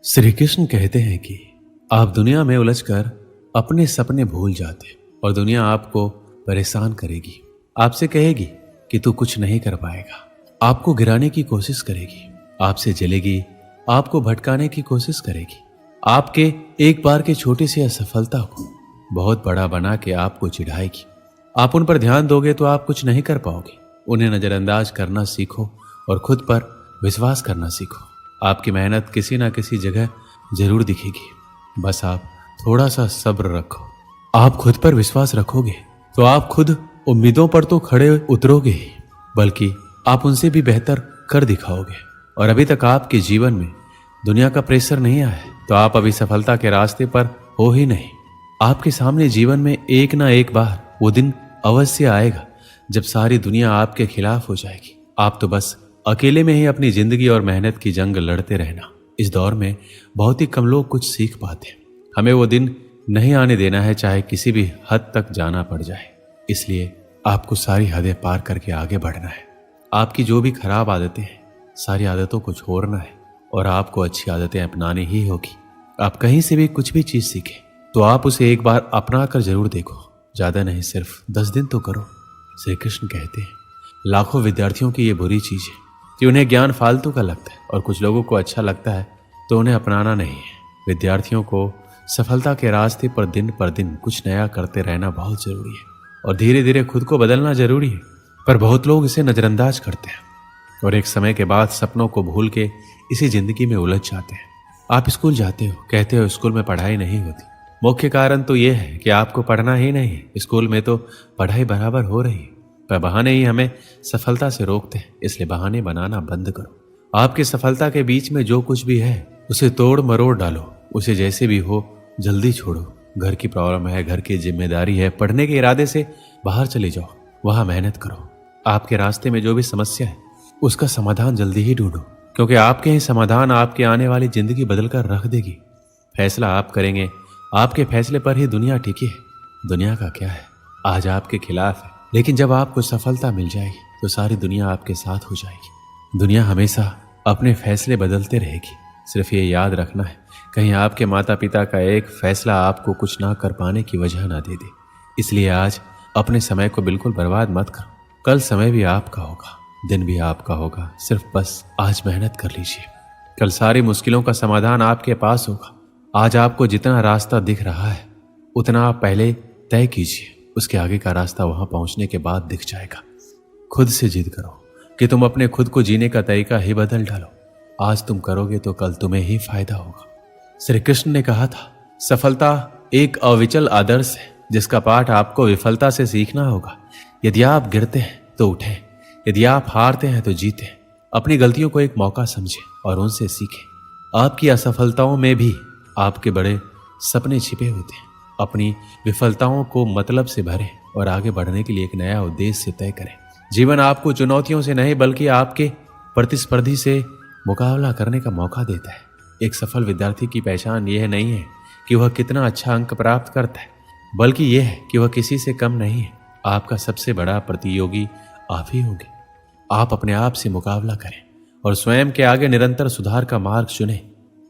श्री कृष्ण कहते हैं कि आप दुनिया में उलझकर अपने सपने भूल जाते और दुनिया आपको परेशान करेगी। आपसे कहेगी कि तू कुछ नहीं कर पाएगा, आपको गिराने की कोशिश करेगी, आपसे जलेगी, आपको भटकाने की कोशिश करेगी, आपके एक बार के छोटी सी असफलता को बहुत बड़ा बना के आपको चिढ़ाएगी। आप उन पर ध्यान दोगे तो आप कुछ नहीं कर पाओगे। उन्हें नजरअंदाज करना सीखो और खुद पर विश्वास करना सीखो। आपकी मेहनत किसी ना किसी जगह जरूर दिखेगी, बस आप थोड़ा सा सब्र रखो। आप खुद पर विश्वास रखोगे तो आप खुद उम्मीदों पर तो खड़े उतरोगे ही, बल्कि आप उनसे भी बेहतर कर दिखाओगे। और अभी तक आपके जीवन में दुनिया का प्रेशर नहीं आया है तो आप अभी सफलता के रास्ते पर हो ही नहीं। आपके सामने जीवन में एक ना एक बार वो दिन अवश्य आएगा जब सारी दुनिया आपके खिलाफ हो जाएगी। आप तो बस अकेले में ही अपनी जिंदगी और मेहनत की जंग लड़ते रहना। इस दौर में बहुत ही कम लोग कुछ सीख पाते हैं। हमें वो दिन नहीं आने देना है, चाहे किसी भी हद तक जाना पड़ जाए। इसलिए आपको सारी हदें पार करके आगे बढ़ना है। आपकी जो भी खराब आदतें हैं, सारी आदतों को छोड़ना है और आपको अच्छी आदतें अपनानी ही होगी। आप कहीं से भी कुछ भी चीज सीखें तो आप उसे एक बार अपना कर जरूर देखो, ज्यादा नहीं, सिर्फ 10 दिन तो करो। श्री कृष्ण कहते हैं लाखों विद्यार्थियों की ये बुरी चीज है कि उन्हें ज्ञान फालतू का लगता है और कुछ लोगों को अच्छा लगता है तो उन्हें अपनाना नहीं है। विद्यार्थियों को सफलता के रास्ते पर दिन कुछ नया करते रहना बहुत जरूरी है और धीरे धीरे खुद को बदलना जरूरी है, पर बहुत लोग इसे नजरअंदाज करते हैं और एक समय के बाद सपनों को भूल के इसी जिंदगी में उलझ जाते हैं। आप स्कूल जाते हो, कहते हो स्कूल में पढ़ाई नहीं होती। मुख्य कारण तो यह है कि आपको पढ़ना ही नहीं है। स्कूल में तो पढ़ाई बराबर हो रही है, पर बहाने ही हमें सफलता से रोकते हैं। इसलिए बहाने बनाना बंद करो। आपकी सफलता के बीच में जो कुछ भी है उसे तोड़ मरोड़ डालो, उसे जैसे भी हो जल्दी छोड़ो। घर की प्रॉब्लम है, घर की जिम्मेदारी है, पढ़ने के इरादे से बाहर चले जाओ, वहां मेहनत करो। आपके रास्ते में जो भी समस्या है उसका समाधान जल्दी ही ढूंढो, क्योंकि आपके ही समाधान आपकी आने वाली जिंदगी बदल कर रख देगी। फैसला आप करेंगे, आपके फैसले पर ही दुनिया टिकी है। दुनिया का क्या है, आज आपके खिलाफ है, लेकिन जब आपको सफलता मिल जाएगी तो सारी दुनिया आपके साथ हो जाएगी। दुनिया हमेशा अपने फैसले बदलते रहेगी। सिर्फ ये याद रखना है, कहीं आपके माता पिता का एक फैसला आपको कुछ ना कर पाने की वजह ना दे दे। इसलिए आज अपने समय को बिल्कुल बर्बाद मत करो। कल समय भी आपका होगा, दिन भी आपका होगा, सिर्फ बस आज मेहनत कर लीजिए। कल सारी मुश्किलों का समाधान आपके पास होगा। आज आपको जितना रास्ता दिख रहा है उतना आप पहले तय कीजिए, उसके आगे का रास्ता वहां पहुंचने के बाद दिख जाएगा। खुद से जिद करो कि तुम अपने खुद को जीने का तरीका ही बदल डालो। आज तुम करोगे तो कल तुम्हें ही फायदा होगा। श्री कृष्ण ने कहा था, सफलता एक अविचल आदर्श है जिसका पाठ आपको विफलता से सीखना होगा। यदि आप गिरते हैं तो उठें, यदि आप हारते हैं तो जीतें। अपनी गलतियों को एक मौका समझें और उनसे सीखें। आपकी असफलताओं में भी आपके बड़े सपने छिपे होते हैं। अपनी विफलताओं को मतलब से भरें और आगे बढ़ने के लिए एक नया उद्देश्य तय करें। जीवन आपको चुनौतियों से नहीं बल्कि आपके प्रतिस्पर्धी से मुकाबला करने का मौका देता है। एक सफल विद्यार्थी की पहचान यह नहीं है कि वह कितना अच्छा अंक प्राप्त करता है, बल्कि यह है कि वह किसी से कम नहीं है। आपका सबसे बड़ा प्रतियोगी आप ही होंगे। आप अपने आप से मुकाबला करें और स्वयं के आगे निरंतर सुधार का मार्ग चुनें।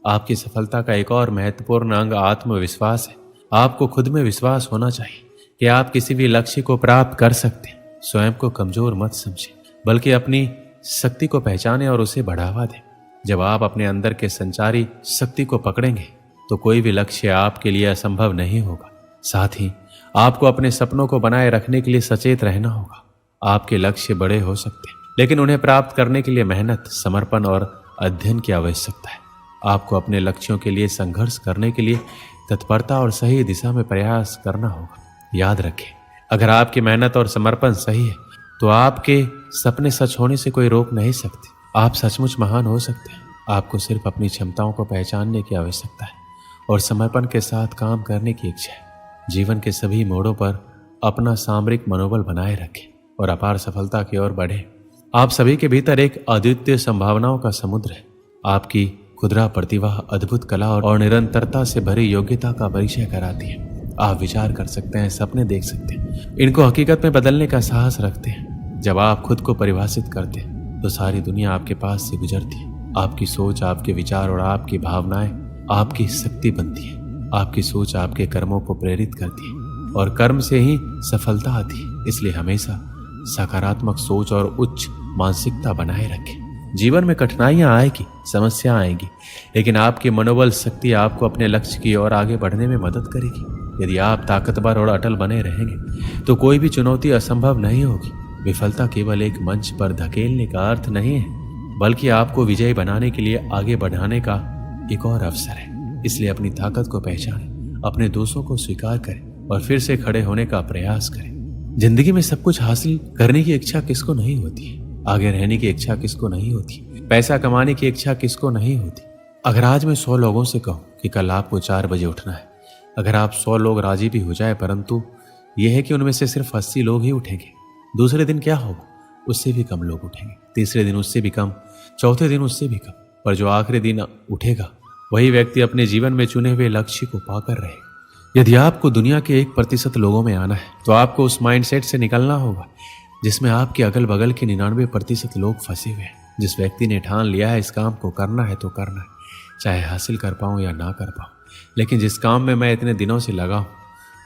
आपकी सफलता का एक और महत्वपूर्ण अंग आत्मविश्वास है। आपको खुद में विश्वास होना चाहिए कि आप किसी भी लक्ष्य को प्राप्त कर सकते हैं। स्वयं को कमजोर मत समझें, बल्कि अपनी शक्ति को पहचानें और उसे बढ़ावा दें। जब आप अपने अंदर के संचारी शक्ति को पकड़ेंगे तो कोई भी लक्ष्य आपके लिए असंभव नहीं होगा। साथ ही आपको अपने सपनों को बनाए रखने के लिए सचेत रहना होगा। आपके लक्ष्य बड़े हो सकते हैं, लेकिन उन्हें प्राप्त करने के लिए मेहनत, समर्पण और अध्ययन की आवश्यकता है। आपको अपने लक्ष्यों के लिए संघर्ष करने के लिए तत्परता और सही दिशा में प्रयास करना होगा। याद रखें, अगर आपकी मेहनत और समर्पण सही है तो आपके सपने सच होने से कोई रोक नहीं सकते। आप सचमुच महान हो सकते हैं। आपको सिर्फ अपनी क्षमताओं को पहचानने की आवश्यकता है और समर्पण के साथ काम करने की इच्छा है। जीवन के सभी मोड़ों पर अपना सामरिक मनोबल बनाए रखें और अपार सफलता की ओर बढ़ें। आप सभी के भीतर एक अद्वितीय संभावनाओं का समुद्र है। आपकी खुदरा प्रतिभा अद्भुत कला और निरंतरता से भरी योग्यता का परिचय कराती है। आप विचार कर सकते हैं, सपने देख सकते हैं, इनको हकीकत में बदलने का साहस रखते हैं। जब आप खुद को परिभाषित करते हैं तो सारी दुनिया आपके पास से गुजरती है। आपकी सोच, आपके विचार और आपकी भावनाएं आपकी शक्ति बनती है। आपकी सोच आपके कर्मों को प्रेरित करती है और कर्म से ही सफलता आती है। इसलिए हमेशा सकारात्मक सोच और उच्च मानसिकता बनाए रखें। जीवन में कठिनाइयां आएगी, समस्या आएगी, लेकिन आपकी मनोबल शक्ति आपको अपने लक्ष्य की ओर आगे बढ़ने में मदद करेगी। यदि आप ताकतवर और अटल बने रहेंगे तो कोई भी चुनौती असंभव नहीं होगी। विफलता केवल एक मंच पर धकेलने का अर्थ नहीं है, बल्कि आपको विजयी बनाने के लिए आगे बढ़ाने का एक और अवसर है। इसलिए अपनी ताकत को पहचानें, अपने दोषों को स्वीकार करें और फिर से खड़े होने का प्रयास करें। जिंदगी में सब कुछ हासिल करने की इच्छा किसको नहीं होती है? आगे रहने की इच्छा किसको नहीं होती? पैसा कमाने की इच्छा किसको नहीं होती? अगर आज मैं 100 लोगों से कहूं कि कल आपको 4 बजे उठना है, अगर आप 100 लोग राजी भी हो जाए, परंतु यह है कि उनमें से सिर्फ 80 लोग ही उठेंगे, दूसरे दिन क्या होगा? उससे भी कम लोग उठेंगे, तीसरे दिन उससे भी कम, चौथे दिन उससे भी कम, पर जो आखिरी दिन उठेगा वही व्यक्ति अपने जीवन में चुने हुए लक्ष्य को पाकर रहेगा। यदि आपको दुनिया के 1% लोगों में आना है तो आपको उस माइंडसेट से निकलना होगा जिसमें आपके अगल बगल के 99% लोग फंसे हुए हैं। जिस व्यक्ति ने ठान लिया है इस काम को करना है तो करना है, चाहे हासिल कर पाऊं या ना कर पाऊं, लेकिन जिस काम में मैं इतने दिनों से लगा हूं,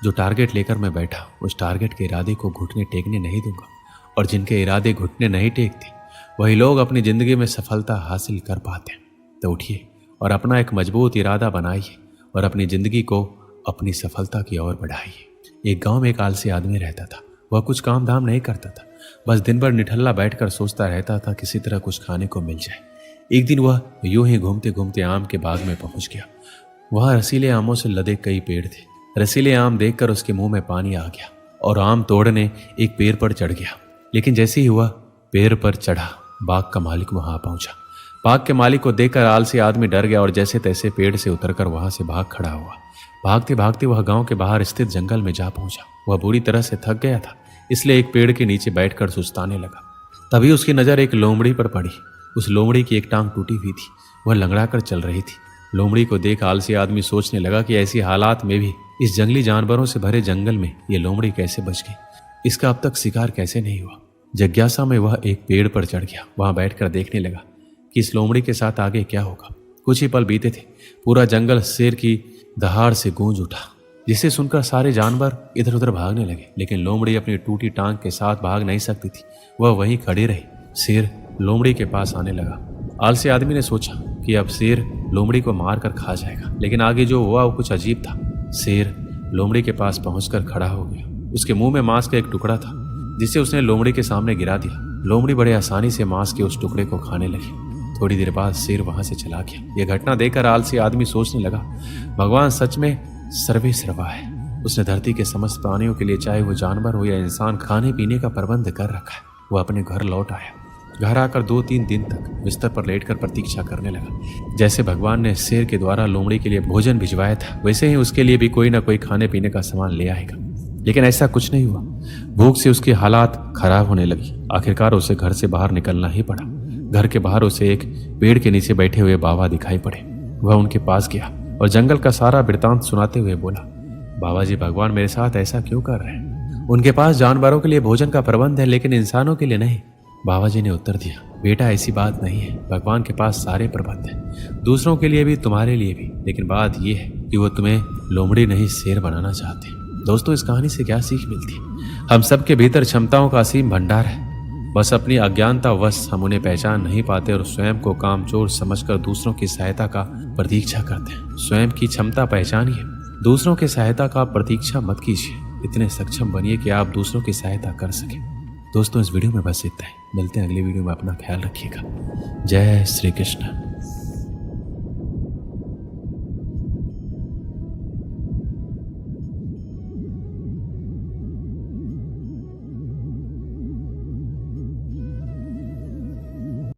जो टारगेट लेकर मैं बैठा, उस टारगेट के इरादे को घुटने टेकने नहीं दूंगा। और जिनके इरादे घुटने नहीं टेकते वही लोग अपनी जिंदगी में सफलता हासिल कर पाते हैं। तो उठिए और अपना एक मजबूत इरादा बनाइए और अपनी जिंदगी को अपनी सफलता की ओर बढ़ाइए। एक गांव में एक आलसी आदमी रहता था। वह कुछ काम धाम नहीं करता था, बस दिन भर निठल्ला बैठकर सोचता रहता था किसी तरह कुछ खाने को मिल जाए। एक दिन वह यूं ही घूमते घूमते आम के बाग में पहुंच गया। वहां रसीले आमों से लदे कई पेड़ थे। रसीले आम देखकर उसके मुंह में पानी आ गया और आम तोड़ने एक पेड़ पर चढ़ गया। लेकिन जैसे ही वह पेड़ पर चढ़ा, बाग का मालिक वहां पहुंचा। बाग के मालिक को देखकर आलसी आदमी डर गया और जैसे तैसे पेड़ से उतरकर वहां से भाग खड़ा हुआ। भागते भागते वह गांव के बाहर स्थित जंगल में जा पहुंचा। वह बुरी तरह से थक गया था, इसलिए एक पेड़ के नीचे बैठकर सुस्ताने लगा। तभी उसकी नजर एक लोमड़ी पर पड़ी। उस लोमड़ी की एक टांग टूटी हुई थी, वह लंगड़ा कर चल रही थी। लोमड़ी को देख आलसी आदमी सोचने लगा कि ऐसी हालात में भी इस जंगली जानवरों से भरे जंगल में ये लोमड़ी कैसे बच गई, इसका अब तक शिकार कैसे नहीं हुआ। जिज्ञासा में वह एक पेड़ पर चढ़ गया। वहां बैठकर देखने लगा कि इस लोमड़ी के साथ आगे क्या होगा। कुछ ही पल बीते थे, पूरा जंगल शेर की दहाड़ से गूंज उठा, जिसे सुनकर सारे जानवर इधर उधर भागने लगे। लेकिन लोमड़ी अपनी टूटी टांग के साथ भाग नहीं सकती थी, वह वहीं खड़ी रही। शेर लोमड़ी के पास आने लगा। आलसी आदमी ने सोचा कि अब शेर लोमड़ी को मार कर खा जाएगा, लेकिन आगे जो हुआ वो कुछ अजीब था। शेर लोमड़ी के पास पहुंचकर खड़ा हो गया। उसके मुंह में मांस का एक टुकड़ा था, जिसे उसने लोमड़ी के सामने गिरा दिया। लोमड़ी बड़े आसानी से मांस के उस टुकड़े को खाने लगी। थोड़ी देर बाद शेर वहां से चला गया। यह घटना देखकर आलसी आदमी सोचने लगा, भगवान सच में सर्वे सर्वा है। उसने धरती के समस्त प्राणियों के लिए, चाहे वो जानवर हो या इंसान, खाने पीने का प्रबंध कर रखा है। वो अपने घर लौट आया। घर आकर 2-3 दिन तक बिस्तर पर लेटकर प्रतीक्षा करने लगा। जैसे भगवान ने शेर के द्वारा लोमड़ी के लिए भोजन भिजवाया था, वैसे ही उसके लिए भी कोई ना कोई खाने पीने का सामान ले आएगा। लेकिन ऐसा कुछ नहीं हुआ। भूख से उसकी हालात खराब होने लगी। आखिरकार उसे घर से बाहर निकलना ही पड़ा। घर के बाहर उसे एक पेड़ के नीचे बैठे हुए बाबा दिखाई पड़े। वह उनके पास गया और जंगल का सारा वृतांत सुनाते हुए बोला, बाबा जी, भगवान मेरे साथ ऐसा क्यों कर रहे हैं? उनके पास जानवरों के लिए भोजन का प्रबंध है, लेकिन इंसानों के लिए नहीं। बाबा जी ने उत्तर दिया, बेटा ऐसी बात नहीं है। भगवान के पास सारे प्रबंध हैं, दूसरों के लिए भी, तुम्हारे लिए भी। लेकिन बात यह है कि वो तुम्हें लोमड़ी नहीं शेर बनाना चाहते। दोस्तों, इस कहानी से क्या सीख मिलती है? हम सबके भीतर क्षमताओं का असीम भंडार है, बस अपनी अज्ञानता वश हम उन्हें पहचान नहीं पाते और स्वयं को कामचोर समझकर दूसरों की सहायता का प्रतीक्षा करते हैं। स्वयं की क्षमता पहचानिए, दूसरों की सहायता का प्रतीक्षा मत कीजिए। इतने सक्षम बनिए कि आप दूसरों की सहायता कर सकें। दोस्तों, इस वीडियो में बस इतना ही। मिलते हैं अगली वीडियो में। अपना ख्याल रखिएगा। जय श्री कृष्ण।